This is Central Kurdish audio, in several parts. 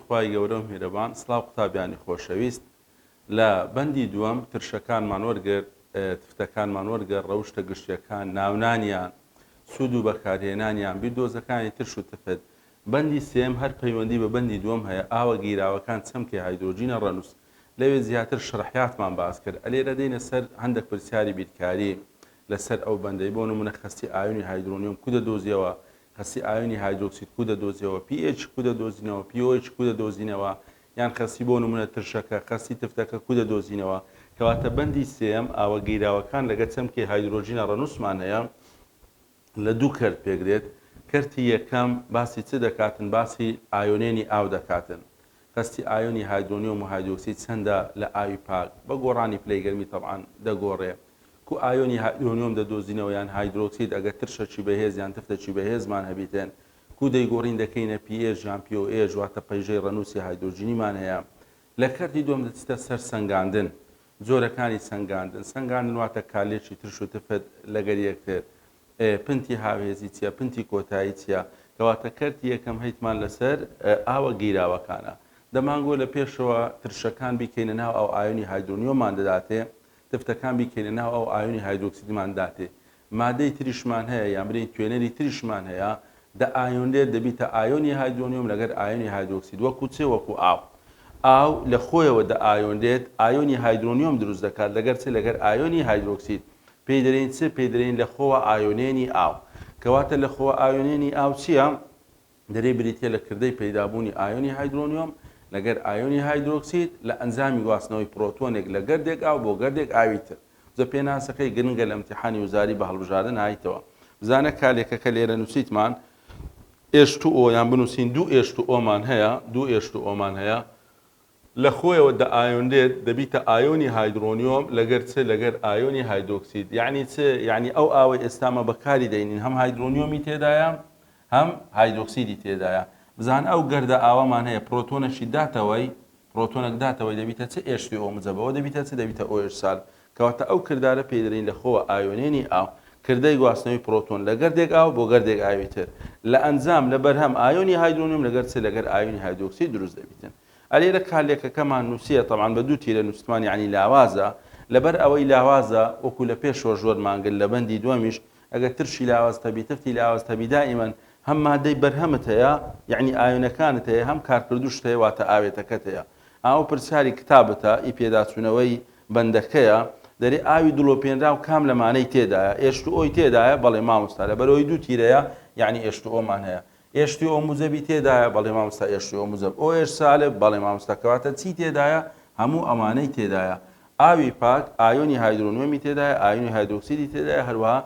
خوای گەورە و میهرەبان سڵاو قوتابیانی خۆشەویست لە بەندی دووەم ترشەکانمان وەرگرت تفتەکانمان وەرگرت ڕەوشتە گشتیەکان ناونانیان سوود و بەکارهێنانیان بیردۆزەکانی ترش و تفت بەندی سێم هەر پەیوەندی بە بەندی دووەم هەیە ئاوە گیراوەکان چەمکێ هایدرۆجینە ڕەنووس لەوێ زیاتر شڕحیاتمان باس کرد ئەلێرە دێنە سەر هەندێک پرسیاری بیرکاری لەسەر ئەو بەندەی بۆ نمونە خەستی ئایۆنی هایدرۆنیۆم کو دەدۆزیەوە خەسی ئایۆنی هایدرۆکسید کو دەدۆزیەوە pH کو دەدۆزینەوە pOH کو دەدۆزینەوە یان خەسی بۆ نمونە ترشەکە خەسی تفتەکە کو دەدۆزینەوە کەواتە بەندی سێم ئاوە گیراوەکان لەگە چەمکێ هایدرۆجینە ڕەنووسمان هەیە لە دوو کەرت پێگرێت کەرتی یەکەم باسی چ دەکاتن باسی ئایۆنێنی ئاو دەکاتن خەستی ئایۆنی هایدرۆنیۆم و هایدرۆکسید چەندە لە ئاوی پاک بە گۆڕانی پلەی گەرمی تەبعاً دەگۆڕێ کو ئایۆنی هایدرۆنیۆم دەدۆزینەوە یان هایدرۆکسید ئەگەر ترشەکی بەهێز یان تفتەکی بەهێزمان هەبیتێن کو دەیگۆڕین دەکەینە pH یان pOH واتە پەیژەی ڕەنووسی هایدرۆجینیمان هەیە لە کەرتی دووەم دەچێتە سەر سەنگاندن جۆرەکانی سەنگاندن واتە کالێکی ترش و تفت لەگەر یەکتر پنتی هاوێزی چیە پنتی کۆتایی چیە کەواتە کەرتی یەکەم هەیتمان لەسەر ئاوە گیراوەکانە دەمانگۆ لە پێشەوە ترشەکان بیکەینە ناو ئەو ئایۆنی هایدرۆنیۆمان دەداتێ تفتەکان بیکەینە ناو ئەو ئایۆنی هایدرۆکسیدمان داتێ مادەی تریشمان هەیە یان برین توێنەری تریشمان هەیە دە ئایۆنێت دەبیتە ئایۆنی هایدرۆنیۆم لەگەر ئایۆنی هایدرۆکسید وەکو چێ وەکو ئاو لە خۆیەوە دە ئایۆندێت ئایۆنی هایدرۆنیۆم دروست دەکات لەگەر چ لەگەر ئایۆنی هایدرۆکسید پێی دەرێن چ پێی دەرێن لە خۆوە ئایۆنێنی ئاو کەواتە لە خۆوە ئایۆنێنی ئاو چییە دەرێ بریتە لە کردەی پەیدابوونی ئایۆنی هایدرۆنیۆم لەگەر ئایۆنی هایدرۆکسید لە ئەنجامی گواستنەوەی پرۆتۆنێک لە گەردێک ئاو بۆ گەردێک ئاویتر زە پێناسەکەی گرنگە لە ئیمتیحانی وزاری بە هەڵبژاردن هایتەوە بزانە کالێکەکە لێرە نووسیتمان H2O یان بنووسین دوو H2Oمان هەیە دوو H2Oمان هەیە لە خۆیەوە دە ئایۆندێت دەبیتە ئایۆنی هایدرۆنیۆم لەگەر چ لەگەر ئایۆنی هایدرۆکسید یعنی چ یعنی ئەو ئاوەی ئێستامە بەکاری دەینین هەم هایدرۆنیۆمی تێدایە هەم هایدرۆکسیدی تێدایە بزان ئەو گەردە ئاوامان هەیە پرۆتۆنەشی داتەوەی پرۆتۆنێک داتەوەی دەبیتە چ H2O مجەبەوە دەبیتە چ دەبیتە OH سال کەواتە ئەو کردارە پێی دەرین لە خۆوە ئایۆنێنی ئاو کردەی گواستنەوەی پرۆتۆن لە گەردێک ئاو بۆ گەردێک ئاویتر لە ئەنجام لە بەرهەم ئایۆنی هایدرۆنیۆم لەگەر چ لەگەر ئایۆنی هایدرۆکسید دروست دەبیتن ئەلێرە کالێکەکەمان نووسیە تەبعاً بە دوو تیرە نووسمان یعنی لاوازە لەبەر ئەوەی لاوازە وەکو لە پێشەوە ژۆرمانگرت لە بەندی دووەمیش ئەگەر ترشی لاواز تەبی تفتی لاواز تەبی دائیمەن هەم مادەی بەرهەمت هەیە یعنی ئایۆنەکانت هەیە هەم کارکردوشت هەیە واتە ئاوێتەکەت هەیە ئاو پرسیاری کتابتە ئیپێداچوونەوەی بەندەکەیە دەرێ ئاوی دڵۆپێنرا و کام لەمانەی تێدایە H2O تێدایە بەڵێ مامۆستا لە بەرەوەی دوو تیرەیە یعنی H2Oمان هەیە H2O موزەبی تێدایە بەڵێ مامۆستا H2O موزەب OH سالب بەڵێ مامۆستا کەواتە چی تێدایە هەموو ئەمانەی تێدایە ئاوی پاک ئایۆنی هایدرۆنیۆمی تێدایە ئایۆنی هایدرۆکسیدی تێدایە هەروەها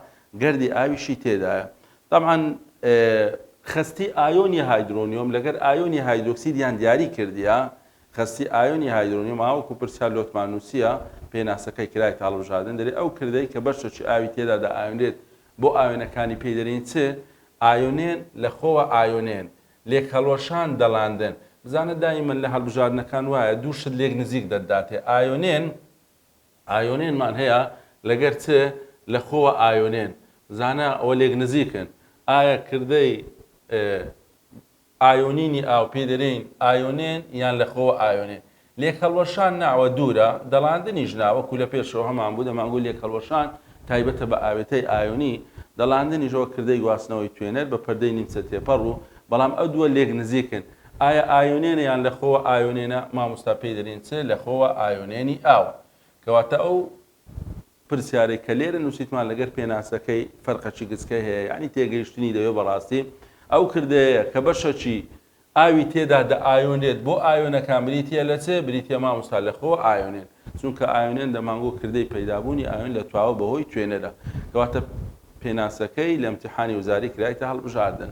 گەردی ئاویشی تێدایە طبعاً خەستی ئایۆنی هایدرۆنیۆم لەگەر ئایۆنی هایدرۆکسیدیان دیاری کردیە خەستی ئایۆنی هایدرۆنیۆم ئاوەکو پرسیار لۆتمان نووسیە پێناسەکەی کرای هەڵبژاردن دەرێ ئەو کردەی کە بەشێکی ئاوی تێدا دائایۆنرێت بۆ ئایۆنەکانی پێی دەرێن چ ئایۆنێن لە خۆوە ئایۆنێن لێک هەڵوەشان دەڵاندن بزانە دایمەن لە هەڵبژاردنەکان وایە دوو شت لێک نزیک دەداتێ ئایۆنێنمان هەیە لەگەر چ لە خۆوە ئایۆنێن بزانە ئەوە لێک نزیکن ئایا کردەی ئایۆنینی ئاو پێ دەرێن ئایۆنێن یان لە خۆوە ئایۆنێن لێک هەڵوەشان ناوە دوورە دەڵاندنیش ناوە کو لە پێشەوە هەمان بوو دەمانگوو لێک هەڵوەشان تایبەتە بە ئاوێتەی ئایۆنی دەڵاندنیشەوە کردەی گواستنەوەی توێنەر بە پەردەی نیمچە تێپەڕ و بەڵام ئەو دووە لێک نزیکن ئایا ئایۆنێنە یان لە خۆوە ئایۆنێنە مامۆستا پێی دەرێن چ لە خۆوە ئایۆنێنی ئاو کەواتە ئەو پرسیارێک کە لێرە نووسیتمان لەگەر پێناسەکەی فەرقەچی گچکەی هەیە یعنی تێگەیشتنی دەوێت بەڕاستی ئەو کردەیە کە بەشەکی ئاوی تێدا دە ئایۆنێت بۆ ئایۆنەکان بریتە لە چێ بریتە مامۆستا لە خۆوە ئایۆنێن چونکە ئایۆنێن دەمانگۆ کردەی پەیدابوونی ئایۆن لە تواوە بەهۆی توێنەرە کەواتە پێناسەکەی لە ئیمتیحانی وزاری کرایتە هەڵبژاردن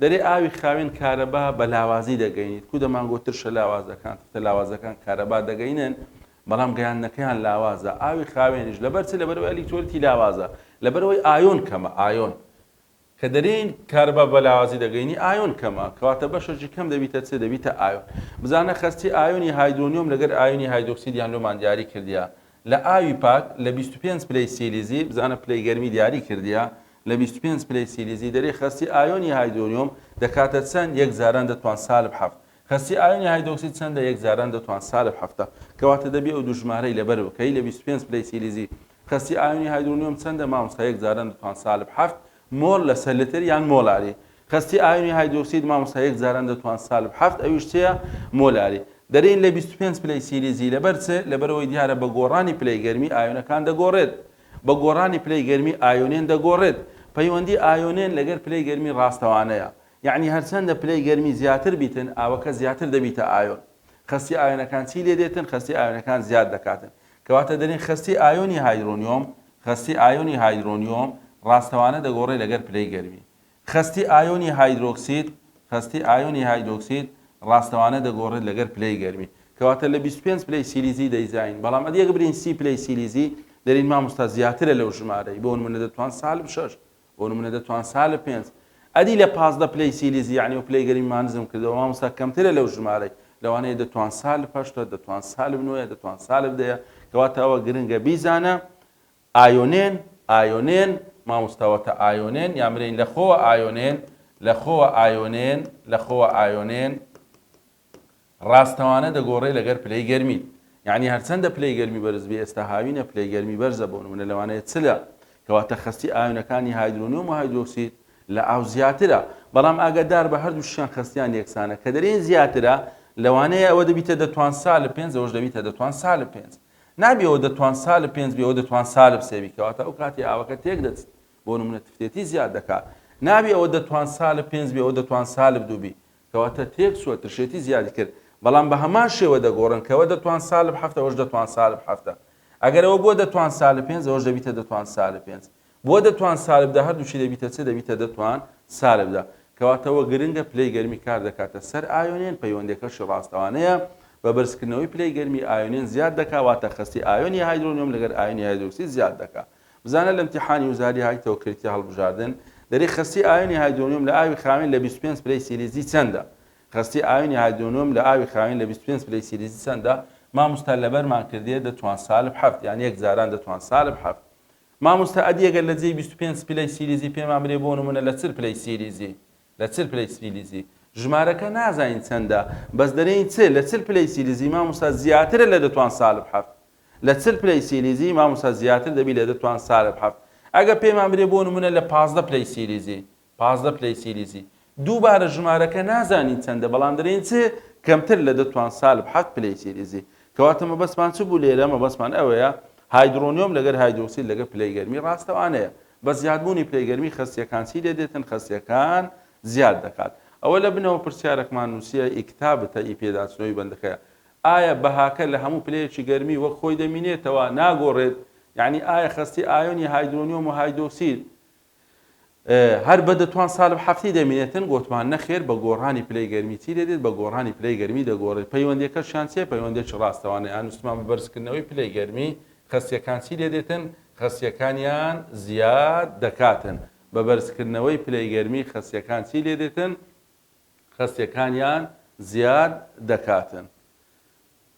دەرێ ئاوی خاوێن کارەبا بە لاوازی دەگەینیت کو دەمانگۆ ترشە لاوازەکان تفتە لاوازەکان کارەبا دەگەینن بەڵام گەیاندنەکەیان لاوازە ئاوی خاوێنیش لەبەر چ لەبەرەوەی ئەلیکترۆلیتی لاوازە لەبەرەوەی ئایۆن کەمە ئایۆن کە دەرێن کارەبا بە لاوازی دەگەینی ئایۆن کەمە کەواتە بەشێکی کەم دەبیتە چ دەبیتە ئایۆن بزانە خەستی ئایۆنی هایدرۆنیۆم لەگەر ئایۆنی هایدرۆکسیدیان لۆمان دیاری کردیە لە ئاوی پاک لە 25 پلەی سیلیزی بزانە پلەی گەرمی دیاری کردیە لە 25 پلەی سیلیزی دەرێ خەستی ئایۆنی هایدرۆنیۆم دەکاتە چەند یەک زاران دەتوان سالب 7 خەستی ئایۆنی هایدرۆکسید چەندە؟ یەک جاران دەتوان سالب هەفتە، کەواتە دەبێ ئەو دوو ژمارەی لەبەر بکەی لە 25 پلەی سیلیزی. خەستی ئایۆنی هایدرۆنیۆم چەندە مامۆستا؟ یەک جاران دەتوان سالب هەفت مۆل لەسەر لتر یان مۆلاری. خەستی ئایۆنی هایدرۆکسید مامۆستا یەک جاران دەتوان سالب هەفت ئەویش چییە؟ مۆلاری. دەرێن لە 25 پلەی سیلیزی لەبەر چ؟ لەبەرەوەی دیارە بە گۆڕانی پلەی گەرمی ئایۆنەکان دەگۆڕێت، بە گۆڕانی پلەی گەرمی ئایۆنێن دەگۆڕێت. پەیوەندی ئایۆنێن لەگەر پلەی گەرمی ڕاستەوانەیە، یعنی هەرچەندە پلەی گەرمی زیاتر بیتن ئاوەکە زیاتر دەبیتە ئایۆن. خەستی ئایۆنەکان چی لێ دێتن؟ خەستی ئایۆنەکان زیاد دەکاتن. کەواتە دەرێن خەستی ئایۆنی هایدرۆنیۆم، خەستی ئایۆنی هایدرۆنیۆم ڕاستەوانە دەگۆڕێت لەگەر پلەی گەرمی. خەستی ئایۆنی هایدرۆکسید، خەستی ئایۆنی هایدرۆکسید ڕاستەوانە دەگۆڕێت لەگەر پلەی گەرمی. کەواتە لە 25 پلەی سیلیزی دەیزین، بەڵام ئەدیەک برین 30 پلەی سیلیزی دەرین مامۆستا زیاترە لەو ژمارەی، بۆ نمونە دەتوان سالب 6، بۆ نمونە دەتوان سالب 5. ئەدی لە 15 پلەی سیلیزی یعنی و پلەی گەرمی مانزم کردەوە مامۆستا کەمترە لەو ژمارەی، لەوانەیە دەتوان سالب 8، دەتوان سالب 9، دەتوان سالب 10. کەواتە ئەوە گرنگە بیزانە ئایۆنێن ئایۆنێن مامۆستاوەتە ئایۆنێن یان برین لەخۆوە ئایۆنێن لەخۆوە ئایۆنێن لەخۆوە ئایۆنێن ڕاستەوانە دەگۆڕێ لەگەر پلەی گەرمی. یعنی هەرچەندە پلەی گەرمی بەرزبی ئێستا هاوینە پلەی گەرمی بەرزە، بۆ نمونە لەوانەیە چلە. کەواتە خەستی ئایۆنەکانی هایدرۆنیۆم و هایدرۆکسید لە ئاو زیاترە، بەڵام ئاگادار بە هەردووشیان خەستیان یەکسانە. کە دەرێن زیاترە لەوانەیە ئەوە دەبیتە دەتوان سالب 5، ئەوەش دەبیتە دەتوان سالب 5. نابێ ئەوە دەتوان سالب 5 بێ، ئەوە دەتوان سالب 3 بی، کەواتە ئەو کاتی ئاوەکە تێک دەچێت، بۆ نمونە تفتێتی زیاد دەکات. نابێ ئەوە دەتوان سالب 5 بێ، ئەوە دەتوان سالب 2 بی، کەواتە تێک چووە ترشێتی زیادی کرد. بەڵام بە هەمان شێوە دەگۆڕن کەەوە دەتوان سالب 7 ئەوەش دەتوان سالب 7. ئەگەر ئەوە بۆ دەتوان سالب 5 ئەوەش دەبیتە دەتوان سالب 5، بۆ دەتوان سالب 10 هەردووشی دەبیتە چ؟ دەبیتە دەتوان سالب 10. کەواتەوە گرنگە پلەی گەرمی کار دەکاتە سەر ئایۆنێن، پەیوەندەکەشی ڕاستەوانەیە بە بەرزکردنەوەی پلەی گەرمی ئایۆنێن زیاد دەکات، واتە خەستی ئایۆنی هایدرۆنیۆم لەگەر ئایۆنی هایدرۆکسید زیاد دەکات. بزانە لە امتحانی وزاری هایتەوە کریتی هەڵبژاردن دەری خەستی ئایۆنی هایدرۆنیۆم لە ئاوی خاوین لە 25 پلەی سیلیزی چەندە؟ خەستی ئایۆنی هایدرۆنیۆم لە ئاوی خاوین لە 25 پلەی سیلیزی چەندە؟ مامۆستا لەبەرمان کردێ دەتوان سالب 7، یان یەک جاران دەتوان سالب 7. مامۆستا ئەدیەگەر لە جێی 25 پلەی سیلیزی پێمان برێ بۆ نمونە لە 40 پلەی سیلیزی، لە 40 پلەی سیلیزی ژمارەکە نازانین چەندە، بەس دەرێن چ؟ لە 40 پلەی سیلیزی مامۆستا زیاترە لە دەتوان سالب 7. لە 40 پلەی سیلیزی مامۆستا زیاتر دەبی لە دەتوان سالب 7. ئەگە پێمان برێ بۆ نمونە لە 15 پلەی سیلیزی، 15 پلەی سیلیزی دووبارە ژمارەکە نازانین چەندە، بەڵام دەرێن چ؟ کەمتر لە دەتوان سالب 7 پلەی سیلیزی. کەواتە مەبەستمان چ بوو لێرە؟ مەبەستمان ئەوەیە هایدرۆنیۆم لەگەر هایدرۆکسید لەگەر پلەی گەرمی ڕاستەوانەیە، بە زیادبوونی پلەی گەرمی خەستیەکان چی لێ دێتن؟ خەستیەکان زیاد دەکات. ئەوە لە بنەوە پرسیارێکمان نووسیە ئیکتابتە ئی پێداچنەوەی بەندەکەیە. ئایا بەهاکە لە هەموو پلەیەکی گەرمی وەک خۆی دەمینێتەوە ناگۆڕێت؟ یعنی ئایا خەستی ئایۆنی هایدرۆنیۆم و هایدرۆکسید هەر بە دەتوان سالب 7 دەمینێتن؟ گوتمان نەخێر، بە گۆڕانی پلەی گەرمی چی لێ دێت؟ بە گۆڕانی پلەی گەرمی دەگۆڕێت. پەیوەندیەکەشیان چیە؟ پەیوەندێکی ڕاستەوانەیە. ئانووسمان بە بەرزکردنەوەی پلەی گەرمی خەستیەکان چی لێ دێتن؟ خەستیەکانیان زیاد دەکاتن. بە بەرزکردنەوەی پلەی گەرمی خەستیەکان چی لێ دێتن؟ خەستیەکانیان زیاد دەکاتن.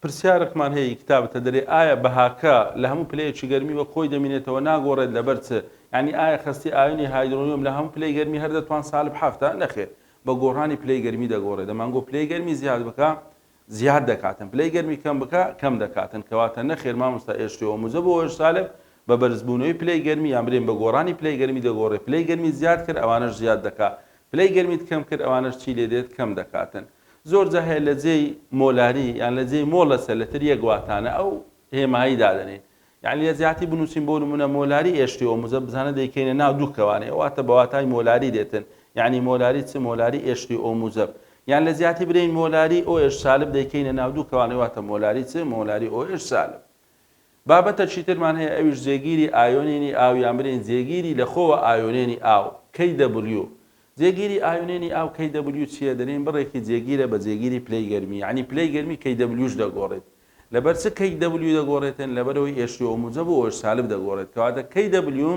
پرسیارێکمان هەیە کتابتە دەرێ ئایا بەهاکە لە هەموو پلەیەکی گەرمی وە خۆی دەمینێتەوە ناگۆڕێت لەبەر چ؟ یعنی ئایا خەستی ئایۆنی هایدرۆنیۆم لە هەموو پلەی گەرمی هەر دەتوان سالب 7؟ نەخێر، بە گۆڕانی پلەی گەرمی دەگۆڕێت. دەمانگۆ پلەی گەرمی زیاد بکە زیاد دەکاتن، پلەی گەرمی کەم بکە کەم دەکاتن. کەواتە نەخێر مامۆستا ئێشتەوە موزە بۆ ئەوەش سالب بە بەرزبوونەوەی پلەی گەرمی یان برێن بە گۆڕانی پلەی گەرمی دەگۆڕێت. پلەی گەرمی زیاد کرد ئەوانەش زیاد دەکات، پلەی گەرمیت کەم کرد ئەوانەش چی لێ دێت؟ کەم دەکاتن. زۆر جا هەیە لە جێی مۆلاری یان لە جێی مۆڵ لەسەر لەتر یەک واتانە ئەو هێمایی دادەنێن، یعنی لە زیاتی بنووسین بۆ نمونە مۆلاری ئێشتەوە موزە بزانە دەیکەینە ناو دوو کەوانەیە، واتە بە واتای مۆلاری دێتن. یعنی مۆلاری چ؟ مۆلاری ئێشتی ئۆموزە. یان لە زیاتی برین مۆلاری ئۆ ئێش سالب دەیکەینە ناو دوو کەوانەی، واتە مۆلاری چ؟ مۆلاری ئۆ ئێش سالب. بابەتە چیترمان هەیە ئەویش جێگیری ئایۆنێنی ئاو یان برین جێگیری لەخۆوە ئایۆنێنی ئاو KW. جێگیری ئایۆنێنی ئاو KW چییە؟ دەرێن بڕێکی جێگیرە بە جێگیری پلەی گەرمی، یعنی پلەی گەرمی KWش دەگۆڕێت. لەبەر چ KW دەگۆڕێتن؟ لەبەرەوەی ئێشتی ئۆموزە بۆ ئۆش سالب دەگۆڕێت. کەواتە KW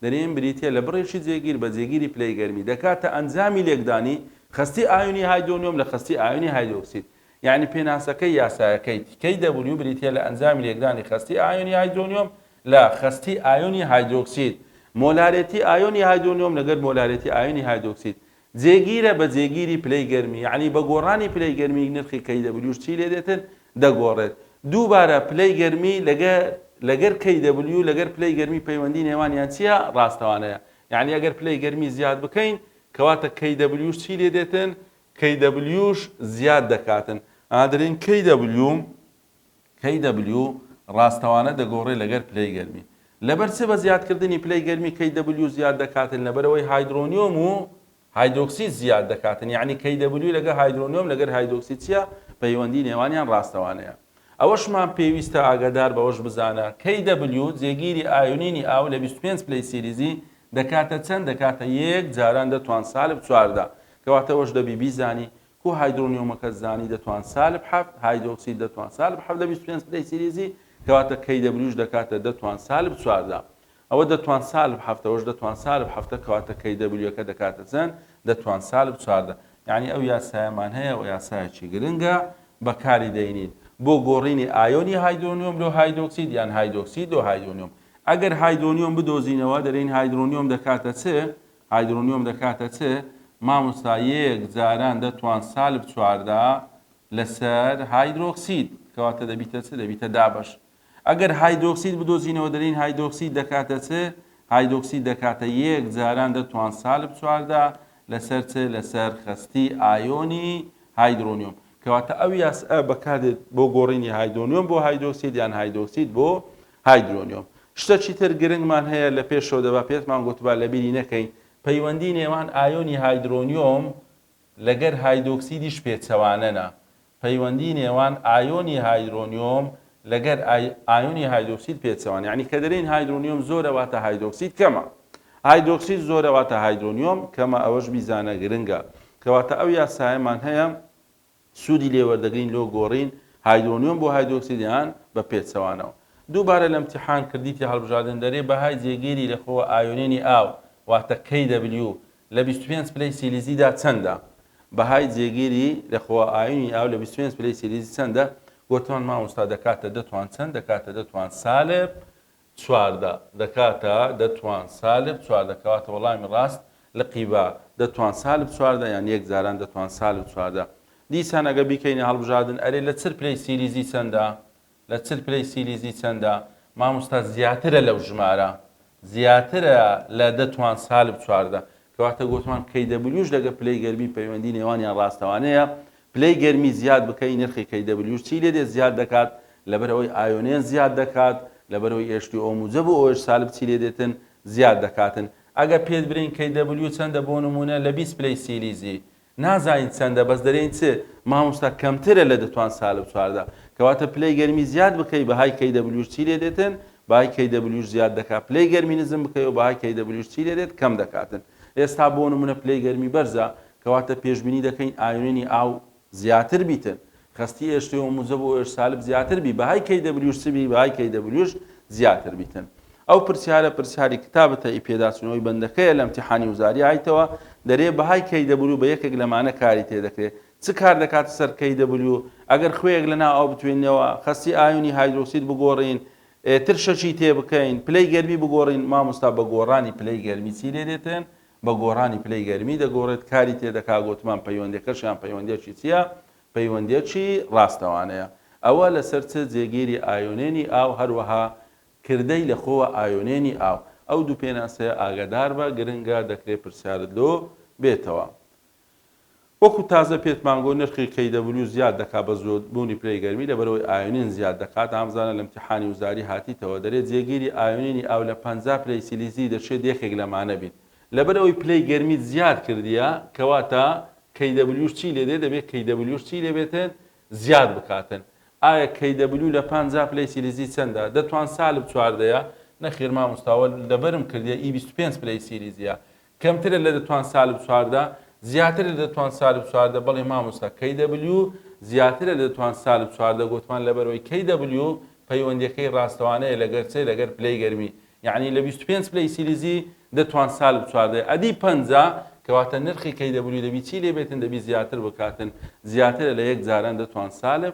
دەرێن بریتە لە بڕێکی جێگیر بە جێگیری پلەی گەرمی، دەکاتە ئەنجامی لێکدانی خەستی ئایۆنی هایدرۆنیۆم لە خەستی ئایۆنی هایدرۆکسید. یعنی پێناسەکەی یاسایەکەی KW بریتە لە ئەنجامی لێکدانی خەستی ئایۆنی هایدرۆنیۆم لە خەستی ئایۆنی هایدرۆکسید. مۆلارەتی ئایۆنی هایدرۆنیۆم لەگەر مۆلارەتی ئایۆنی هایدرۆکسید جێگیرە بە جێگیری پلەی گەرمی، یعنی بە گۆڕانی پلەی گەرمی نرخی KW چی لێ دێتن دەگۆڕێت. دووبارە پلەی گەرمی لەگەر KW لەگەر پلەی گەرمی پەیوەندی نێوانیان چییە؟ ڕاستەوانەیە. یعنی ئەگەر پلەی گەرمی زیاد بکەین کەواتە KW چی لێ دێتن؟ KW زیاد دەکاتن. ئادرین KW ڕاستەوانە دەگۆڕێ لەگەر پلەی گەرمی. لەبەر چ بە زیادکردنی پلەی گەرمی KW زیاد دەکاتن؟ لەبەرەوەی هایدرۆنیۆم و هایدرۆکسید زیاد دەکاتن. یعنی KW لەگەر هایدرۆنیۆم لەگەر هایدرۆکسید چییە؟ پەیوەندی نێوانیان ڕاستەوانەیە. ئەوەشمان پێویستە ئاگادار بەوەش بزانە KW جێگیری ئایۆنینی ئاو لە 25 پلەی سیریزی دەکاتە چەند؟ دەکاتە 1 جاران دەتوان سالب 4دا. کەواتەوەش دەبی بیزانی کو هایدرۆنیۆمەکە زانی دەتوان سالب 7 هایدرۆکسید دەتوان سالب 7 لە 25 پلەی سیریزی کەواتە KWش دەکاتە دەتوان سالب 4دا. ئەوە دەتوان سالب 7 ئەوەش دەتوان سالب 7 کەواتە KWەکە دەکاتە چەند؟ دەتوان سالب 4دا. یعنی ئەو یاسایەمان هەیە و یاسایەکی گرنگە بەکاری دەینین بۆ گۆڕینی ئایۆنی هایدرۆنیۆم لە هایدرۆکسید یان هایدرۆکسید و هایدرۆنیۆم. ئەگەر هایدرۆنیۆم بدۆزینەوە دەرین هایدرۆنیۆم دەکاتە چ؟ هایدرۆنیۆم دەکاتە چ؟ مامۆستا 1 جاران دەتوان سالب 4دا لەسەر هایدرۆکسید کەواتە دەبیتە چ؟ دەبیتە دابەش. ئەگەر هایدرۆکسید بدۆزینەوە دەرین هایدرۆکسید دەکاتە چ؟ هایدرۆکسید دەکاتە 1 جاران دەتوان سالب 4دا لەسەر چ؟ لەسەر خەستی ئایۆنی هایدرۆنیۆم. کەواتە ئەو یاسا بەکارێت بۆ گۆڕینی هایدرۆنیۆم بۆ هایدرۆکسید یان هایدرۆکسید بۆ هایدرۆنیۆم. شتێکی تر گرنگمان هەیە لە پێشەوە دەبا پێتمان گوتوبا لەبیری نەکەین پەیوەندی نێوان ئایۆنی هایدرۆنیۆم لەگەر هایدرۆکسیدیش پێچەوانەنە. پەیوەندی نێوان ئایۆنی هایدرۆنیۆم لەگەر ئایۆنی هایدرۆکسید پێچەوانە. یعنی کە دەرین هایدرۆنیۆم زۆرە واتە هایدرۆکسید کەمە، هایدرۆکسید زۆرە واتە هایدرۆنیۆم کەمە. ئەوەش بیزانە گرنگە. کەواتە ئەو یاسایەمان هەیە سوودی لێوەردەگرین لۆ گۆڕین هایدرۆنیۆم بۆ هایدرۆکسیدیان بە پێچەوانەوە. دووبارە لە امتحان کردیتی هەڵبژاردن دەرێ بەهای جێگیری لەخۆوە ئایۆنێنی ئاو واتە KW لە 25 پلەی سیلیزیدا چەندە؟ بەهای جێگیری لەخۆوە ئایۆنی ئاو لە 25 پلەی سیلیزی چەندە؟ گۆتمان مامۆستا دەکاتە دەتوان چەند؟ دەکاتە دەتوان سالب 4دا. دەکاتە دەتوان سالب 4دا. کەواتە وەڵامی ڕاست لە قیبا دەتوان سالب 4دا یان 1 جاران دەتوان سالب 4دا. دیسان ئەگە بیکەینە هەڵبژاردن ئەرێ لە چل پلەی سیلیزی چەندە؟ لە چل پلەی سیلیزی چەندە؟ مامۆستا زیاترە لەو ژمارە، زیاترە لە دەتوان سالب 4دا. کەواتە گوتمان KWش لەگە پلەی گەرمی پەیوەندی نێوانیان ڕاستەوانەیە. پلەی گەرمی زیاد بکەی نرخی KWش چی لێ دێت؟ زیاد دەکات. لەبەرەوەی ئایۆنێن زیاد دەکات، لەبەرەوەی H2O موجب و OH سالب چی لێ دێتن؟ زیاد دەکاتن. ئەگە پێت برین KW چەندە بۆ نمونە لە 20 پلەی سیلیزی نازانین چەندە بەس دەرێن چ؟ مامۆستا کەمترە لە دەتوان سالب 4دا. کەواتە پلەی گەرمی زیاد بکەی بەهای KWش چی لێ دێتن؟ بەهای KWش زیاد دەکات. پلەی گەرمی نزم بکەی و بەهای KWش چی لێ دێت؟ کەم دەکاتن. ئێستا بۆ نمونە پلەی گەرمی بەرزە کەواتە پێشبینی دەکەین ئایۆنێنی ئاو زیاتر بیتن، خەستی H2O موجب و OH سالب زیاتر بی، بەهای KWش چ بی؟ بەهای KWش زیاتر بیتن. ئەو پرسیارە پرسیاری کتابەتە ئیپێداچنەوەی بەندەکەیە لە امتحانی وزاری هایتەوە دەرێ بەهای KW بە یەکێک لەمانە کاری تێدەکرێت. چ کار دەکاتە سەر KW؟ ئەگەر خوێیەک لەناو ئەو بتوێنەوە خەستی ئایۆنی هایدرۆکسید بگۆڕین، ترشەچی تێ بکەین، پلەی گەرمی بگۆڕین، مامۆستا بە گۆڕانی پلەی گەرمی چی لێ دێتن؟ بە گۆڕانی پلەی گەرمی دەگۆڕێت. کاری تێدەکا گوتمان پەیوەندەکەشیان پەیوەندێکی چییە؟ پەیوەندێکی ڕاستەوانەیە. ئەوە لەسەر چ؟ جێگیری ئایۆنێنی ئاو هەروەها کردەی لەخۆوە ئایۆنێنی ئاو. ئەو دوو پێناسەیە ئاگادار بە گرنگە دەکرێت پرسیارت لۆ بێتەوە. وەکو تازە پێتمانگۆ نرخی KW زیاد دەکات بە زۆربوونی پلەی گەرمی لەبەرەوەی ئایۆنین زیاد دەکات. ئامزانە لە امتحانی وزاری هاتیتەوە دەرێت جێگیری ئایۆنێنی ئاو لە 50 پلەی سیلیزی دەچێت یەکێک لەمانە بین. لەبەرەوەی پلەی گەرمی زیاد کردیە کەواتە KWش چی لێ دێت؟ دەبێت KWش چی لێ بێتن؟ زیاد بکاتن. ئایا KW لە 50 پلەی سیلیزی چەندە؟ دەتوان سالب 4دەیە؟ نەخێر مامۆستاوە لەبەرم کردیە E25 پلەی سیلیزیە کەمترە لە دەتوان سالب 4دا، زیاتر لە دەتوان سالب 4دا. بەڵێ مامۆستا KW زیاترە لە دەتوان سالب 4دا گوتمان لەبەرەوەی KW پەیوەندیەکەی ڕاستەوانەیە لەگەر چێ؟ لەگەر پلەی گەرمی. یعنی لە 25 پلەی سیلیزی دەتوان سالب 4دا ئەدی 50 کەواتە نرخی KW دەبی چی لێ بێتن؟ دەبی زیاتر بکاتن، زیاترە لە 1 جاران دەتوان سالب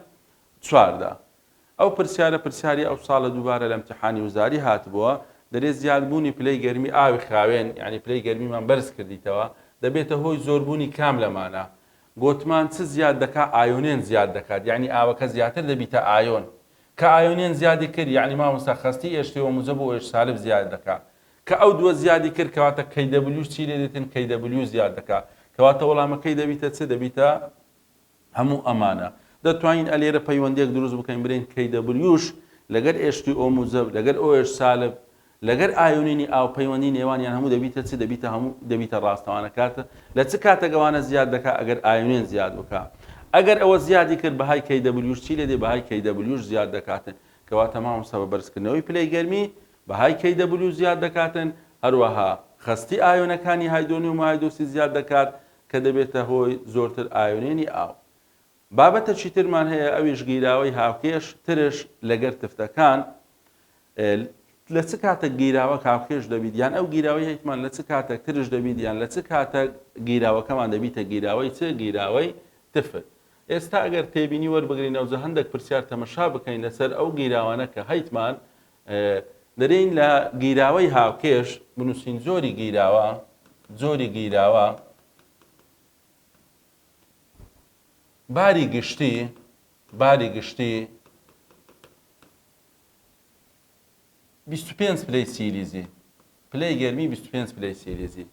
4دا. ئەو پرسیارە پرسیاری ئەو ساڵە دووبارە لە امتحانی وزاری هاتبووە دەرێت زیادبوونی پلەی گەرمی ئاوی خاوێن، یعنی پلەی گەرمیمان بەرز کردیتەوە دەبێتە هۆی زۆربوونی کام لەمانە گۆتمان چ زیاد دەکات ئایۆنێن زیاد دەکات یعنی ئاوەکە زیاتر دەبیتە ئایۆن کە ئایۆنێن زیادی کرد یعنی مامۆستا خەستی ئێشتەوە موزە بۆ ئێش سالب زیاد دەکات کە ئەو دووە زیادی کرد کەواتە KW چی لێ دێتن KW زیاد دەکات کەواتە وەڵامەکەی دەبیتە چ دەبیتە هەموو ئەمانە دەتوانین ئەلێرە پەیوەندێک دروست بکەین برین KWش لەگەر HTO موزە لەگەر OH سالب لەگەر ئایۆنینی ئاو پەیوەندی نێوانیان هەموو دەبیتە چ دەبیتە هەموو دەبیتە ڕاستەوانە کاتە لە چ کاتەگەوانە زیاد دەکات ئەگەر ئایۆنێن زیاد بکات ئەگەر ئەوە زیادی کرد بەهای KWش چی لێ دێ بەهای KWش زیاد دەکاتن کەواتە مامۆستا بە بەرزکردنەوەی پلەی گەرمی بەهای KW زیاد دەکاتن هەروەها خەستی ئایۆنەکانی هایدرۆنیوم و هایدرۆکسید زیاد دەکات کە دەبێتە هۆی زۆرتر ئایۆنێنی ئاو بابەتە چیترمان هەیە ئەویش گیراوەی هاوکێش ترش لەگەر تفتەکان لە چ کاتێک گیراوە هاوکێش دەبیت یان ئەو گیراوەی هەیتمان لە چ کاتێک ترش دەبیت یان لە چ کاتێک گیراوەکەمان دەبیتە گیراوەی چ گیراوەی تفت ئێستا ئەگەر تێبینی وەربگرینەوە هەندێک پرسیار تەمەشا بکەین لەسەر ئەو گیراوانە کە هەیتمان دەرێن لە گیراوەی هاوکێش بنووسین زۆری گیراوە باری گشتی 25 پلەی سیلیزی پلەی گەرمی 25 پلەی سیلیزی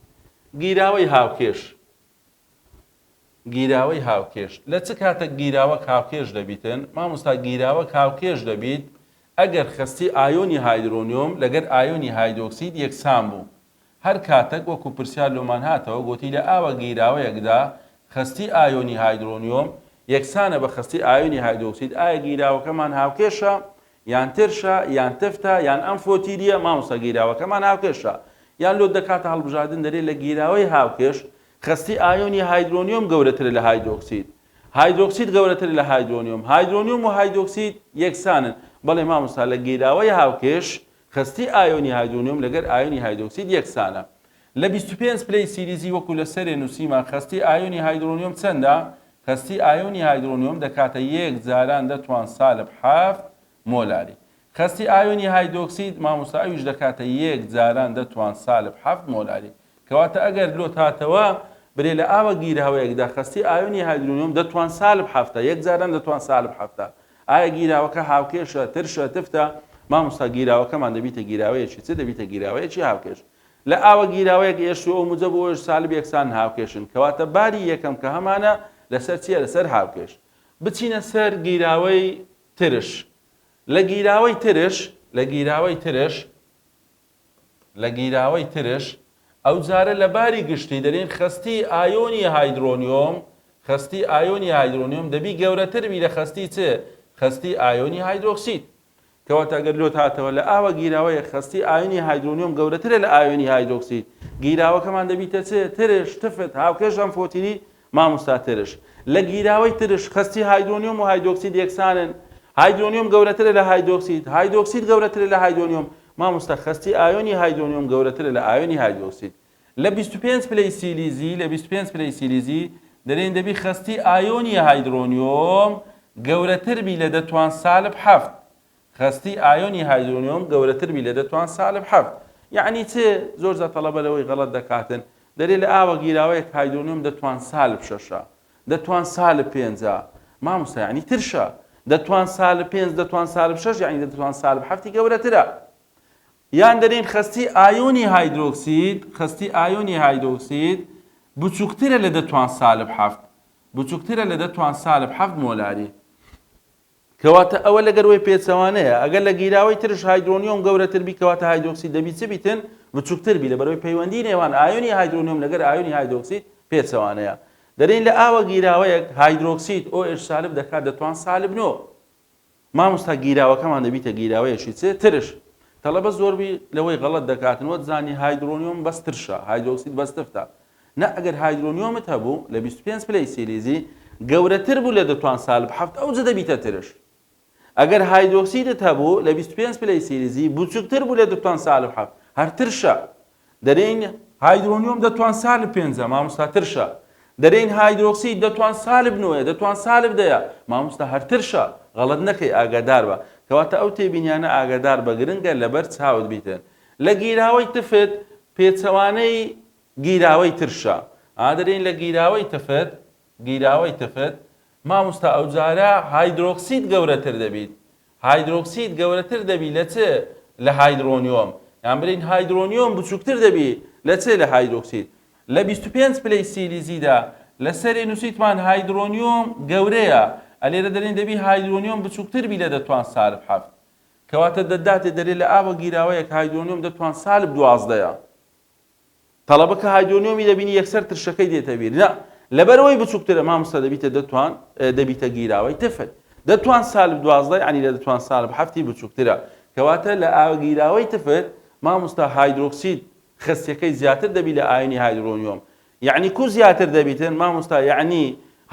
گیراوەی هاوکێش لە چ کاتێک گیراوە هاوکێش دەبیتن مامۆستا گیراوە هاوکێش دەبیت ئەگەر خەستی ئایۆنی هایدرۆنیۆم لەگەر ئایۆنی هایدرۆکسید یەکسان بوو هەر کاتێک وەکو پرسیار لۆمان هاتەوە گوتی لە ئاوە گیراوەیەکدا خەستی ئایۆنی هایدرۆنیۆم یەکسانە بە خەستی ئایۆنی هایدرۆکسید ئایا گیراوەکەمان هاوکێشە یان ترشە یان تفتە یان ئەم فۆتیریە مامۆستا گیراوەکەمان هاوکێشە یان لۆ دەکاتە هەڵبژاردن دەرێت لە گیراوەی هاوکێش خەستی ئایۆنی هایدرۆنیۆم گەورەتر لە هایدرۆکسید هایدرۆکسید گەورەتر لە هایدرۆنیۆم و هایدرۆکسید یەکسانن بەڵێ مامۆستا لە گیراوەی هاوکێش خەستی ئایۆنی هایدرۆنیۆم لەگەر ئایۆنی هایدرۆکسید یەکسانە لە 25 پلەی سیلیزی وەکو لە سەرێ نووسیمان خەستی ئایۆنی هایدرۆنیۆم چەندە خەستی ئایۆنی هایدرۆنیۆم دەکاتە 1 جاران دەتوان سالب 7 مۆلاری خەستی ئایۆنی هایدرۆکسید مامۆستا ئەویش دەکاتە 1 جاران دەتوان سالب 7 مۆلاری کەواتە ئەگەر لۆ هاتەوە برێ لە ئاوە گیراوەیەکدا خەستی ئایۆنی هایدرۆنیۆم دەتوان سالب 7 1 جاران دەتوان سالب 7 ئایا گیراوەکە هاوکێشە ترشە تفتە مامۆستا گیراوەکەمان دەبیتە گیراوەیەکی چ دەبیتە گیراوەیەکی هاوکێش لە ئاوە گیراوەیەک ئێشتۆ ئەو موجە بۆ ئێش سالب یەکسان هاوکێشن کەواتە باری یەکەم کە هەمانە لەسەر چیە لەسەر هاوکێش بچینە سەر گیراوەی ترش لە گیراوەی ترش ئەو جارە لە باری گشتی دەرێن خەستی ئایۆنی هایدرۆنیۆم دەبی گەورەتر بی لە خەستی چ خەستی ئایۆنی هایدرۆکسید کەواتە ئەگەر لۆ هاتەوە لە ئاوە گیراوەیە خەستی ئایۆنی هایدرۆنیۆم گەورەترە لە ئایۆنی هایدرۆکسید گیراوەکەمان دەبیتە چ ترش تفت هاوکێش ئەم فۆتیری مامۆستا ترش لە گیراوەی ترش خەستی هایدرۆنیۆم و هایدرۆکسید یەکسانن هایدرۆنیۆم گەورەترە لە هایدرۆکسید گەورەترە لە هایدرۆنیۆم مامۆستا خەستی ئایۆنی هایدرۆنیۆم گەورەترە لە ئایۆنی هایدرۆکسید لە 25 پلەی سیلیزی دەرێن دەبی خەستی ئایۆنی هایدرۆنیۆم گەورەتر بی لە دەتوان سالب 7 خەستی ئایۆنی هایدرۆنیۆم گەورەتر بی لە دەتوان سالب 7 یعنی چ زۆر زە تەڵەبە لەوەی غەڵەت دەکاتن دەرێت لە ئاوە گیراوەیەک هایدرۆنیۆم دەتوان سالب 6 دەتوان سالب 5 مامۆستا یعنی ترشە دەتوان سالب 5 دەتوان سالب 6 یعنی دەتوان سالب 7 گەورەترە یان دەرێن خەستی ئایۆنی هایدرۆکسید بچووکترە لە دەتوان سالب 7 مۆلاری کەواتە ئەوە لەگەروەی پێچەوانەیە ئەگەر لە گیراوەی ترش هایدرۆنیۆم گەورەتر بی کەواتە هایدرۆکسید دەبی چ بیتن بچووکتر بی لە بەرەوەی پەیوەندی نێوان ئایۆنی هایدرۆنیۆم لەگەر ئایۆنی هایدرۆکسید پێچەوانەیە دەرێن لە ئاوە گیراوەیەک هایدرۆکسید OH سالب دەکات دەتوان سالب 9 مامۆستا گیراوەکەمان دەبیتە گیراوەیەکی چ ترش تەڵەبە زۆربی لەوەی غەڵەت دەکاتن وە زانی هایدرۆنیۆم بەس ترشە هایدرۆکسید بەس تفتە نە ئەگەر هایدرۆنیۆمت هەبوو لە 25 پلەی سیلیزی گەورەتر بوو لە دەتوان سالب 7 ئەو جە دەبیتە ترش ئەگەر هایدرۆکسیدت هەبوو لە 25 پلەی سیلیزی بچووکتر بوو لە دەتوان سالب 7 هەر ترشە دەرێن هایدرۆنیۆم دەتوان سالب 5 مامۆستا ترشە دەرێن هایدرۆکسید دەتوان سالب 9 دەتوان سالب 10 مامۆستا هەر ترشە غەڵەت نەکەی ئاگادار بە کەواتە ئەو تێبینیانە ئاگادار بە گرنگە لەبەر چاوت بیتن لە گیراوەی تفت پێچەوانەی گیراوەی ترشە ئادرین لە گیراوەی تفت مامۆستا ئەوجارە هایدرۆکسید گەورەتر دەبیت هایدرۆکسید گەورەتر دەبی لە چ لە هایدرۆنیۆم یان برین هایدرۆنیۆم بچووکتر دەبی لە چ لە هایدرۆکسید لە 25 پلەی سیلیزیدا لەسەرێ نووسیتمان هایدرۆنیۆم گەورەیە ئەلێرە دەرێن دەبی هایدرۆنیۆم بچووکتر بی لە دەتوان سالب حەفت کەواتە دەداتێ دەرێت لە ئاوە گیراوەیەک هایدرۆنیۆم دەتوان سالب 12ەیە تەڵەبەکە هایدرۆنیۆمی دەبینی یەکسەر ترشەکەی دێتە بیر نە لەبەرەوەی بچووکترە مامۆستا دەبیتە گیراوەی تفت دەتوان سالب 12 ینی لە دەتوان سالب حەفتی بچووکترە کەواتە لە ئاوە گیراوەی تفت مامۆستا هایدرۆکسید خستیەکەی زیاتر دەبی لە ئاینی هایدرۆنیۆم یعنی کو زیاتر دەبیتن مامۆستا یعنی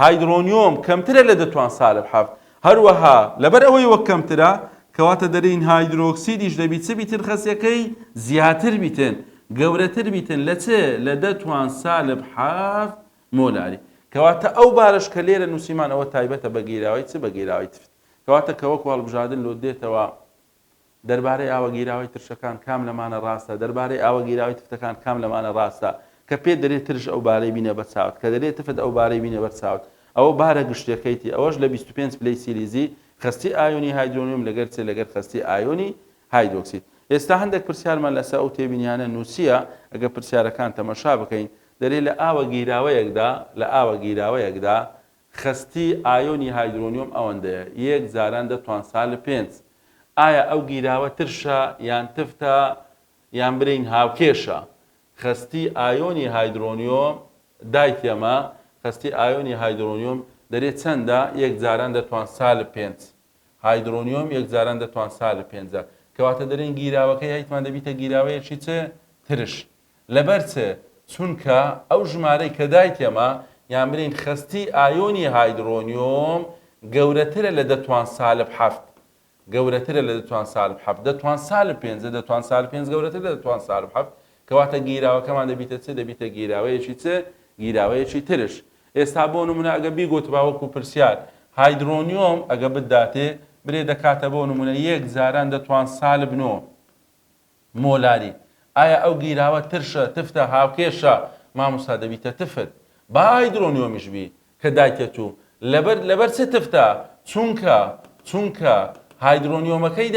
هایدرۆنیۆم کەمترە لە دەتوان سالب حەفت هەروەها لەبەر ئەوەی وەک کەمترە کەواتە دەرین هایدرۆکسیدیش دەبیت چ بیتن خستیەکەی زیاتر بیتن گەورەتر بیتن لە چ لە دەتوان سالب حەفت مۆلاری کەواتە ئەو بارش کە لێرە نووسیمان ئەوە تایبەتە بە گیراوەی چ بە گیراوەی تفت کەواتە کە وەک هەڵبژاردن لۆ دێتەوە دەربارەی ئاوە گیراوەی ترشەکان کام لەمانە ڕاستە دەربارەی ئاوە گیراوەی تفتەکان کام لەمانە ڕاستە کە پێ دەرێت ترش ئەو بارەی بینە بەرچاوت کە دەرێت تفت ئەو بارەی بینە بەرچاوت ئەوە بارە گشتەکەیتی ئەوەش لە 25 پلەی سیلیزی خستی ئایۆنی هایدرۆنیۆم لەگەر چ لەگەر خستی ئایۆنی هایدرۆکسید ئێستا هەندێک پرسیارمان لەسەر ئەو تێبینیانە نووسیە ئەگە پرسیارەکان تەمەشا بکەین دەرێت لە ئاوە گیراوەیەکدا خستی ئایۆنی هایدرۆنیۆم ئەوەندەیە یەک جاران دەتوان سالب 5 ئایا ئەو گیراوە ترشە یان تفتە یان برین هاوکێشە خستی ئایۆنی هایدرۆنیۆم دایتێمە خستی ئایۆنی هایدرۆنیۆم دەرێت چەندە یەک جاران دەتوان سالب 5 هایدرۆنیۆم یەک جاران دەتوان سالب 5 کەواتە دەرێن گیراوەکەی هیتمان دەبیتە گیراوەیەکی چ ترش لەبەر چ چونکە ئەو ژمارەی کە دایتێمە یان برین خستی ئایۆنی هایدرۆنیۆم گەورەترە لە دەتوان سالب 7 گەورەترە لە دەتوان سالب 7 دەتوان سالب 5 دەتوان سالب 5 گەورەتر لە دەتوان سالب 7 کەواتە گیراوەکەمان دەبیتە چ دەبیتە گیراوەیەکی چ گیراوەیەکی ترش ئێستا بۆ نمونە ئەگە بیگوتبا وەکو پرسیار هایدرۆنیۆم ئەگە بداتێ برێ دەکاتە بۆ نمونە یەک جاران دەتوان سالب 9 مۆلاری ئایا ئەو گیراوە ترشە تفتە هاوکێشە مامۆستا دەبیتە تفت با هایدرۆنیۆمیش بی کە دایتێت و لەبەر چ تفتە چونکە هایدرۆنیۆمەکەی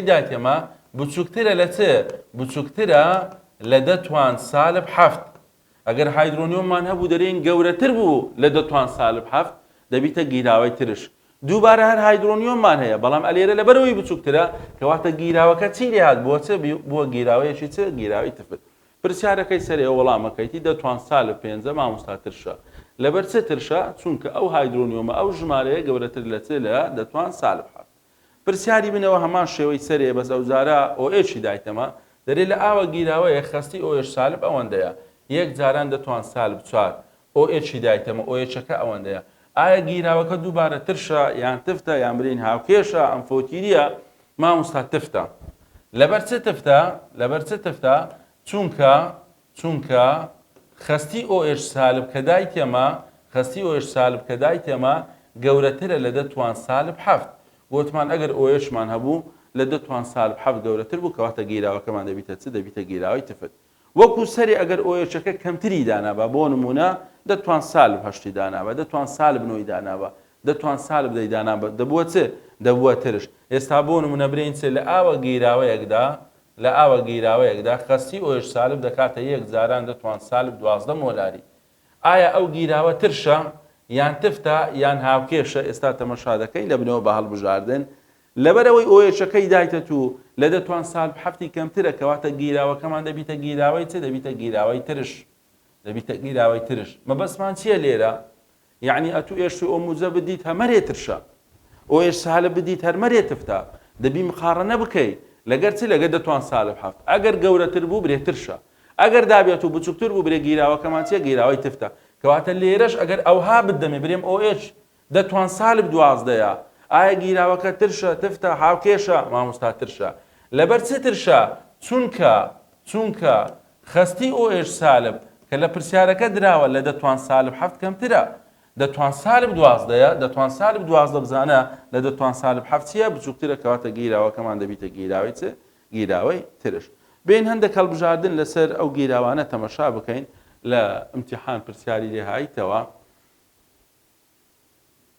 دایتێمە بچووکترە لە چ بچووکترە لە دەتوان سالب 7 ئەگەر هایدرۆنیۆممان هەبوو دەرێن گەورەتر بوو لە دەتوان سالب 7 دەبیتە گیراوەی ترش دووبارە هەر هایدرۆنیۆممان هەیە بەڵام ئەلێرە لەبەرەوەی بچووکترە کەواتە گیراوەکە چی لێهات بۆ گیراوەیەکی چ گیراوەی تفت پرسیارەکەی سەرێ وەڵامەکەیتی دەتوان سالب 5 مامۆستا ترشە لەبەر چ ترشە چونکە ئەو هایدرۆنیۆمە ئەو ژمارەیە گەورەتر لە چ لە دەتوان سالب 7 پرسیاری بنەوە هەمان شێوەی سەرێ بەس ئەوجارە ئۆئێچی دایتەمە دەرێت لە ئاوە گیراوەیە خستی ئۆئێچ سالب ئەوەندەیە یەک جاران دەتوان سالب 4 ئۆئێچی دایتەمە ئۆئێچەکە ئەوەندەیە ئایا گیراوەکە دووبارە ترشە یان تفتە یان برین هاوکێشە ئەم فۆتیریە مامۆستا تفتە لەبەر چ تفتە چونکە خستی ئۆئێچ سالب کە دایتێمە گەورەترە لە دەتوان سالب 7 گوتمان ئەگەر ئۆئێچمان هەبوو لە دەتوان سالب 7 گەورەتر بوو کەواتە گیراوەکەمان دەبیتە چ دەبیتە گیراوەی تفت وەکو سەری ئەگەر ئۆئێچەکە کەمتری دانابە بۆ نمونە دەتوان سالب 8 دانابە دەتوان سالب 9 دانابە دەتوان سالب 10 دانابە دەبووە چ دەبووە ترش ئێستا بۆ نمونە برین چ لە ئاوە گیراوەیەکدا خستی ئۆئێچ سالب دەکاتە یەک جاران دەتوان سالب 12 مۆلاری ئایا ئەو گیراوە ترشە یان تفتە یان هاوکێشە ئێستا تەمەشا دەکەین لە بنەوە بە هەڵبژاردن لەبەرەوەی ئۆئێچەکەی دایتەت و لە دەتوان سالب 7 کەمترە کەواتە گیراوەکەمان دەبیتە گیراوەی چ دەبیتە گیراوەی ترش مەبەستمان چییە لێرە یعنی ئەتو ئێش ئۆموزە بدیت هەمەرێ ترشە ئۆئێچ سالب بدیت هەرمەرێ تفتە دەبی مقارنە بکەیت لەگەر چ لەگە دەتوان سالب 7 ئەگەر گەورەتر بوو برێ ترشە ئەگەر دابێت و بچووکتر بوو برێ گیراوەکەمان چیە گیراوەی تفتە کەواتە لێرەش ئەگەر ئەوها بدەمێ برێم ئۆئێچ دەتوان سالب 12 ئایا گیراوەکە ترشە تفتە هاوکێشە مامۆستا ترشە لەبەر چ ترشە چونکە خستی ئۆئێچ سالب کە لە پرسیارەکە دراوە لە دەتوان سالب 7 کەمترە دەتوان سالب 12 دەتوان سالب 12 بزانە لە دەتوان سالب 7 چیە بچووکترە کەواتە گیراوەکەمان دەبیتە گیراوەی چ گیراوەی ترش بین هەندێک هەڵبژاردن لەسەر ئەو گیراوانە تەمەشا بکەین لە ئیمتیحان پرسیاری لێ هایتەوە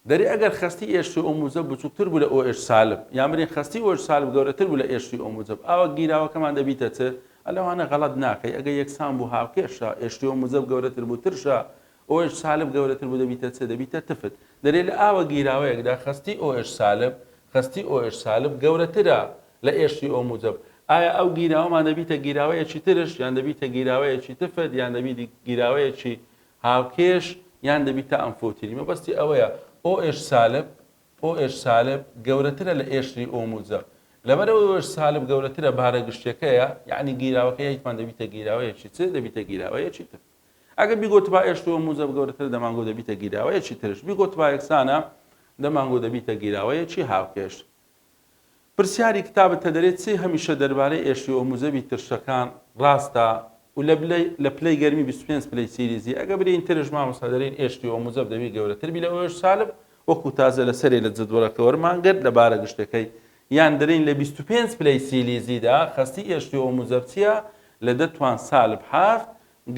دەری ئەگەر خستی ئێشتی ئەو موزە بچووکتر بوو لە ئۆش سالب یان برین خستی ئۆش سالب گەورەتر بوو لە ئێشتی ئەو موزە ئەوە گیراوەکەمان دەبیتە چ ئەلەوانە غەڵەت ناکەی ئەگەر یەکسان بوو هاوکێشە ئێشتی ئەو موزە گەورەتر بوو ترشە ئۆش سالب گەورەتر بوو دەبیتە چ دەبیتە تفت دەرێ لە ئاوە گیراوەیەکدا خستی ئۆش سالب گەورەترە لە ئێشتی ئەو موزە ئایا ئەو گیراوەمان دەبیتە گیراوەیەکی ترش یان دەبیتە گیراوەیەکی تفت یان دەبیت گیراوەیەکی هاوکێش یان دەبیتە ئەمفۆتیری مەبەستی ئەوەیە ئۆش سالب گەورەترە لە ئێشتی ئەو موزە لەبەرەوەی ئۆش سالب گەورەترە بارە گشتەکەیە یعنی گیراوەکە هیچمان دەبیتە گیراوەیەکی چ دەبیتە گیراوەیەکی تر ئەگەر بیگوت با ئێشتی ئەو موزە گەورەتر دەمانگۆ دەبیتە گیراوەیەکی ترش بیگوت با یەکسانە دەمانگۆ دەبیتە گیراوەیەکی هاوکێش پرسیاری کتابەتە دەرێت چی هەمیشە دەربارەی ئێشتی ئەو موزەبی ترشەکان ڕاستە و لە پلەی گەرمی 25 پلەی سیریزی ئەگە برین ترش مامۆستا دەرین ئێشتی ئەو موزە دەبی گەورەتر بی لە ئۆش سالب وەکو تازە لە سەرێ لە جدوڵەکە وەرمان گرت لە بارە گشتەکەی یان دەرین لە 25 پلەی سیلیزیدا خستی ئێشتی ئەو موزە چیە لە دەتوان سالب هەفت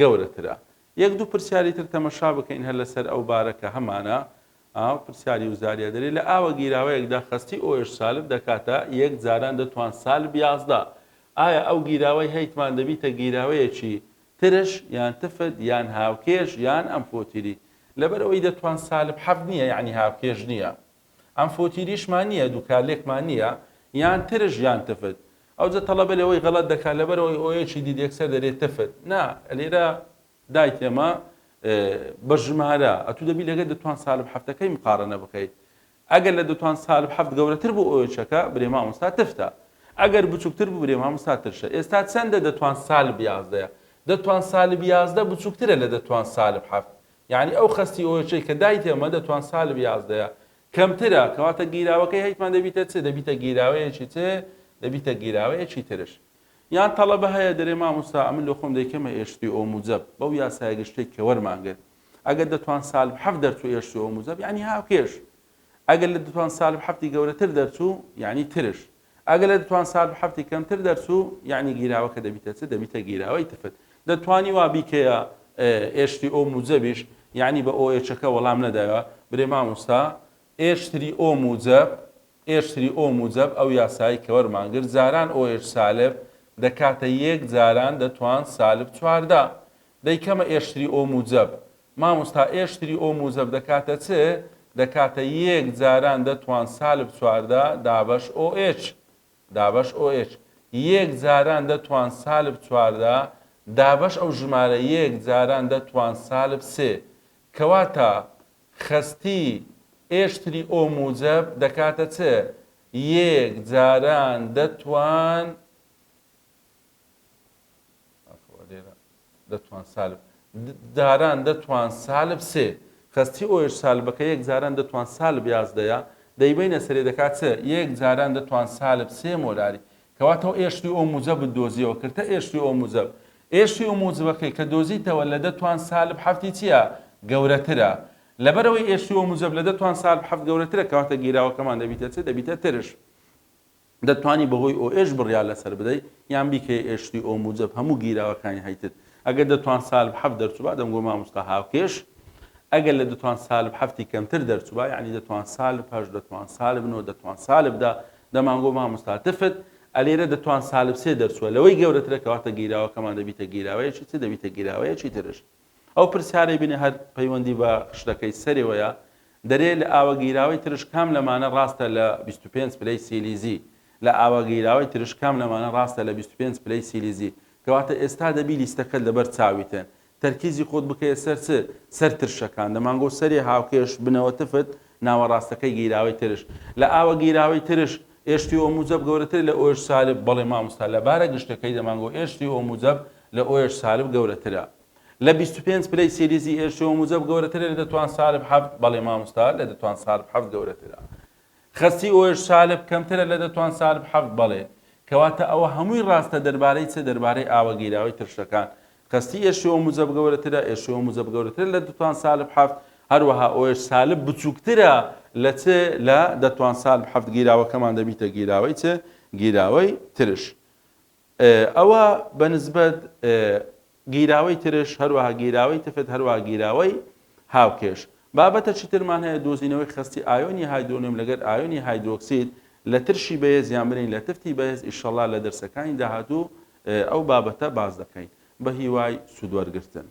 گەورەترە یەک دوو پرسیاری تر تەمەشا بکەین هەر لەسەر ئەو بارەکە هەمانە پرسیاری وزاریە دەرێت لە ئاوە گیراوەیەکدا خستی ئۆش سالب دەکاتە یەک جاران دەتوان سالب 11 ئایا ئەو گیراوەی هەیتمان دەبیتە گیراوەیەکی ترش یان تفت یان هاوکێش یان ئەمفۆتیری لەبەرەوەی دەتوان سالب حەفت نییە یعنی هاوکێش نییە ئەمفۆتیریشمان نییە دووکارلێکمان نییە یان ترش یان تفت ئەوجە تەڵەبە لەوەی غەڵەت دەکات لەبەرەوەی ئۆیەکی دیت یەکسەر دەرێت تفت نا لێرە دایتێمە بە ژمارە ئەتوو دەبی لەگەر دەتوان سالب حەفتەکەی مقارنە بکەیت ئەگەر لە دەتوان سالب حەفت گەورەتر بوو ئۆیەچەکە برێ مامۆستا تفتە ئەگەر بچووکتر بوو برێ مامۆستا ترشە ئێستا چەندە دەتوان سالب 11 دەتوان سالب 11 بچووکترە لە دەتوان سالب حەفت یعنی ئەو خستی ئۆیەچەی کە دایتێمە دەتوان سالب 11 کەمترە کەواتە گیراوەکەی هەیتمان دەبیتە چ دەبیتە گیراوەیەکی چ دەبیتە گیراوەیەکی ترش یان تەڵەبە هەیە دەرێ مامۆستا ئەمن لە خۆم دەیکەمە ئێشتی ئەو موزەب بەو یاسایە گشتێک کە وەرمانگرت ئەگەر دەتوان سالب حەفت دەرچوو ئێشتی ئەو موزەب یعنی هاوکێش ئەگەر لە دەتوان سالب حەفتی گەورەتر دەرچوو یعنی ترش ئەگەر لە دەتوان سالب حەفتی کەمتر دەرچوو یعنی گیراوەکە دەبیتە چ دەبیتە گیراوەی تفت دەتوانی وا بیکەیە ئێشتی ئەو موزەبیش یعنی بە ئۆیەچەکە وەڵام نەدایەوە برێ مامۆستا ئێشتری ئۆ موزەب ئەو یاسایی کە وەرمانگرت جاران ئۆش سالب دەکاتە یەک جاران دەتوان سالب چواردە دەیکەمە ئێشتری ئۆ موزەب مامۆستا ئێشتری ئۆ موزەب دەکاتە چ دەکاتە یەک جاران دەتوان سالب چواردە دابەش ئۆH یەک جاران دەتوان سالب چواردە دابەش ئەو ژمارە یەک جاران دەتوان سالب سێ کەواتە خستی ئێشتری ئۆ موزەب دەکاتە چ یەک جاران دەتوان سالب جاران دەتوان سالب سێ خستی ئۆش سالبەکە یەک جاران دەتوان سالب 11 دەیبینە سەرێ دەکات چ یەک جاران دەتوان سالب سێ مۆلاری کەواتەوە ئێشتی ئۆ موزەب دۆزیەوە کردە ئێشتی ئۆ موزەب ئێشتی ئۆ موزەبەکەی کە دۆزیتەوە لە دەتوان سالب حەفتی چییە گەورەترە لەبەرەوەی ئێشتی ئۆ موزەب لە دەتوان سالب حەفت گەورەترە کەواتە گیراوەکەمان دەبیتە چ دەبیتە ترش دەتوانی بەهۆی ئۆش بڕیار لەسەر بدەیت یان بیکە ئێشتی ئۆ موزەب هەموو گیراوەکانی هەیتت ئەگەر دەتوان سالب حەفت دەرچووبا دەمگۆ مامۆستا هاوکێش ئەگەر لە دەتوان سالب حەفتی کەمتر دەرچووبا یعنی دەتوان سالب هەشت دەتوان سالب نۆ دەتوان سالب دا دەمانگۆ مامۆستا تفت ئەلێرە دەتوان سالب سێ دەرچووە لەوەی گەورەترە کەواتە گیراوەکەمان دەبیتە گیراوەیەکی چ دەبیتە گیراوەیەکی ترش ئەو پرسیارەی بینێ هەر پەیوەندی بە خشتەکەی سەرەوەیە دەرێ لە ئاوە گیراوەی ترش کام لەمانە ڕاستە لە 25 پلەی سیلیزی لە ئاوە گیراوەی ترش کام لەمانە ڕاستە لە 25 پلەی سیلیزی کەواتە ئێستا دەبی لیستەکەت لەبەر چاویتن تەرکیزی خۆت بکەیە سەر ترشەکان دەمانگۆ سەری هاوکێش بنەوە تفت ناوەڕاستەکەی گیراوەی ترش لە ئاوە گیراوەی ترش ئێشتی ئۆ موزەب گەورەتر لە ئۆش سالب بەڵێ مامۆستا لەبارە گشتەکەی دەمانگۆ ئێشتی ئۆ موزەب لە ئۆش سالب گەورەترە لە 25 پلەی سیریزی ئێشتی ئۆ موزەب گەورەترە لە دەتوان سالب حەفت بەڵێ مامۆستا لە دەتوان سالب حەفت گەورەترە خستی ئۆش سالب کەمترە لە دەتوان سالب حەفت بەڵێ کەواتە ئەوە هەمووی ڕاستە دەربارەی چ دەربارەی ئاوە گیراوەی ترشەکان خستی ئێشتی ئۆ موزەب گەورەترە ئێشتی ئۆ موزەب گەورەتر لە دەتوان سالب حەفت هەروەها ئۆش سالب بچووکترە لە چ لە دەتوان سالب حەفت گیراوەکەمان دەبیتە گیراوەی چ گیراوەی ترش ئەوە بەنسبەت گیراوەی ترش هەروەها گیراوەی تفت هەروەها گیراوەی هاوکێش. بابەتە چیترمان هەیە دۆزینەوەی خستی ئایۆنی هایدرۆنیوم لەگەر ئایۆنی هایدرۆکسید لە ترشی بەهێز یان برین لە تفتی بەهێز ئیشەڵا لە دەرسەکانی داهاتوو ئەو بابەتە باز دەکەین بە هیوای سوودوەرگرتن.